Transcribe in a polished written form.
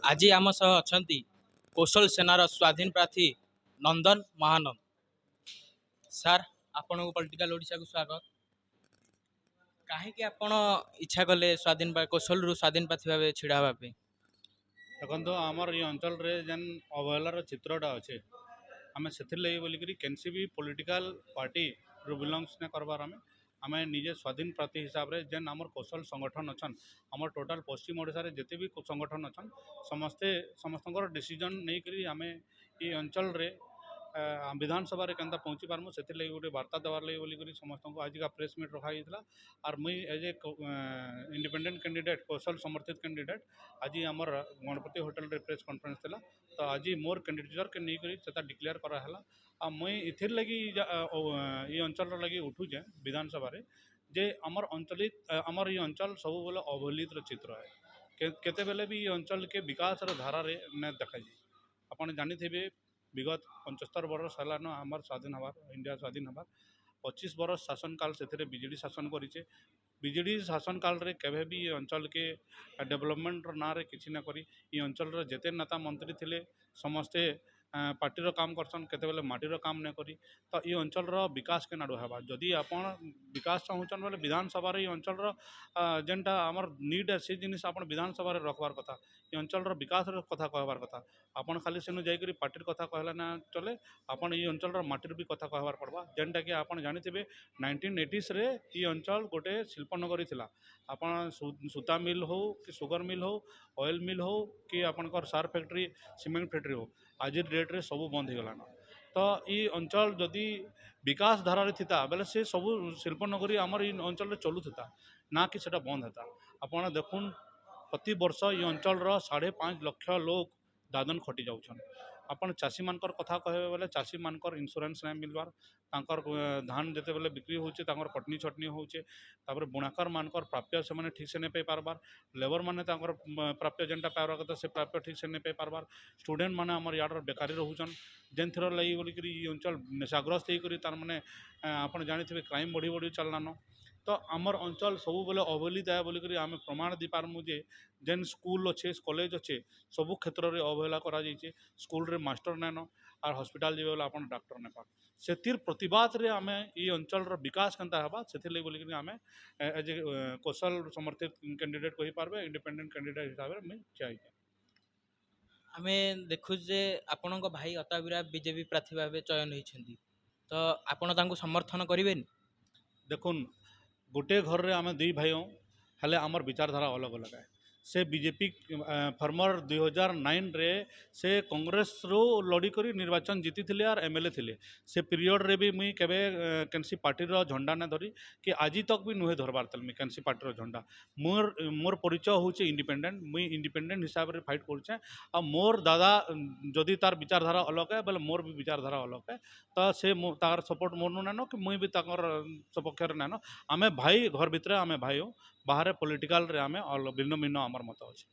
आज आम सह अछंती कौशल सेनार स्वाधीन प्रार्थी नंदन महानंद सार। आपण को पॉलिटिकल ओडिशा को स्वागत। कहीं आपण इच्छा कले स्वाधीन कौशल रु स्वाधीन प्रार्थी भाव छिड़ा हवा पे? देखो आमर ये अंचल रे जेन अवहेलार चित्रटा अच्छे आम से बोलिकी कैसी भी पॉलिटिकल पार्टी रू बिलोंग्स ने करबार आम निजे स्वाधीन प्रार्थी हिसाब से जेन आमर कौशल संगठन अच्छन आम टोटाल पश्चिम ओडिशा रे जिते भी संगठन अच्छन समस्ते समस्त डिसीजन नहीं करी आम ये अंचल रे विधानसभा रे केंता पहुँची पारमु से गोटे वार्ता देवार लगी बोलिक समस्त को आज का प्रेस मीट रखाई और मुई एज ए इंडिपेंडेंट कैंडिडेट कौशल समर्थित कैंडिडेट आज आमर गणपति होटल रे प्रेस कॉन्फ्रेंस थिला। तो आज मोर कैंडिडेचर के नहीं करी सेटा डिक्लेयर कराला आ मुई इथिर लगी ये अंचल लगी उठुचे विधानसभा रे जे आमर अंचलित आमर ये अंचल सब बोले अवहेलित चित्र है केते बेले भी ये अंचल के विकास धारा रे न देखा जी आपन जानी थे विगत 75 वर्ष है आमर स्वाधीन हबार इंडिया स्वाधीन हबार 25 वर्ष शासन काल से बीजेडी शासन करिचे। बीजेडी शासन काल रे केवे भी ये अंचल के डेवलपमेंट ना रे किसी ना करी ये अंचल रे जेते नेता मंत्री थिले समस्ते पार्टी काम करसन केते बेले माटीर काम नहीं करी। तो ये अंचल रो विकास के नाडू हेबा जदि आपण विकास चाहूचन बोले विधानसभा रे ये अंचल रो जेनटा आमर नीड है से जिनिस आपण विधानसभा रे रखबार कथा ये अंचल रो विकास रो कथा कहबार कथा आपण खाली सेनु जाइकरी पार्टीर कथा कहला ना चले आपण ये अंचल रो माटीर भी कथा कहबार पड़बा जेनटा कि आपण जानिथिबे 1980s रे ये अंचल गोटे शिल्पनगरी थिला। आपण सूता मिल हो कि सुगर मिल हो ऑयल मिल हो कि आपणकर सार फैक्ट्री सीमेंट फैक्ट्री हो आज डेट रे सब बंद हो गलान। तो ये अंचल जदि विकास धारा थिता बेले से सब शिल्पनगरी आमर ये अंचल चलुता ना कि सेटा बंद होता। आपण देखुन प्रति वर्ष ये अंचल 5.5 लाख लोग दादन खटी जाऊन। आपन चाषी मानकर कथा कहबे बोले चाषी मानकर इंश्योरेंस नहीं मिलबार तांकर धान जिते बेले बिक्री होचे तांकर कटनी छटनी होचे तापर बुणाकर मानकर प्राप्य से माने ठीक से नहीं पाई पारबार लेबर माने तांकर प्राप्य जेनटा पाइबार कथा से प्राप्य ठीक से नहीं पाई पारबार स्टूडेंट माने हमर याडर बेकारी रहउचन जेन थर लगी बोलिकरी ये अंचल निशाग्रस्त होकर तार माने आपण जानिथिबे क्राइम बढ़ी बढ़ी चलनान। तो आमर अंचल सब बोले अवहेलित है बोलिक आम प्रमाण दी पारमु जे जेन स्कूल अच्छे कॉलेज अच्छे सबु क्षेत्र में अवहेला करा जाइए स्कूल रे मास्टर नाइन और हॉस्पिटल जीवे बोले आप डाक्टर नहीं पा से प्रतिवाद रे आम ये अंचल विकास केनता हेबा से बोलिक आम एज ए कौशल समर्थित कैंडिडेट कही पारबे इंडिपेंडेंट कैंडिडेट हिसाब से मुझे चाहिए। आमे देखु जे आपण भाई अताबिरा बीजेपी प्रार्थी भाव चयन होती तो आपण तांको समर्थन करें? देखुन गोटे घर रे आम दुई भाई हेले आमर विचारधारा अलग अलग है। से बीजेपी फॉर्मर 2009 रे से कांग्रेस रो लड़ी करी निर्वाचन जीती थिले और एमएलए थिले से पीरियड रे भी मुई केबे केनसी पार्टी रो झंडा ने धरी कि आज तक भी नुहे धरबार तलमी केनसी पार्टी रो झंडा मोर मोर परिचय होचे इंडिपेंडेंट मुई इंडिपेंडेंट हिसाब रे फाइट करछे और मोर दादा जदि तार विचारधारा अलग है बोले मोर भी विचारधारा अलग है तो से तार सपोर्ट मोर नु नानो कि मुई भी ताकर सपक्ष रे नानो आमे भाई घर भितर आमे भाई हो बाहर पॉलिटिकल रे आमे भिन्न भिन्न आमर मत अच्छे।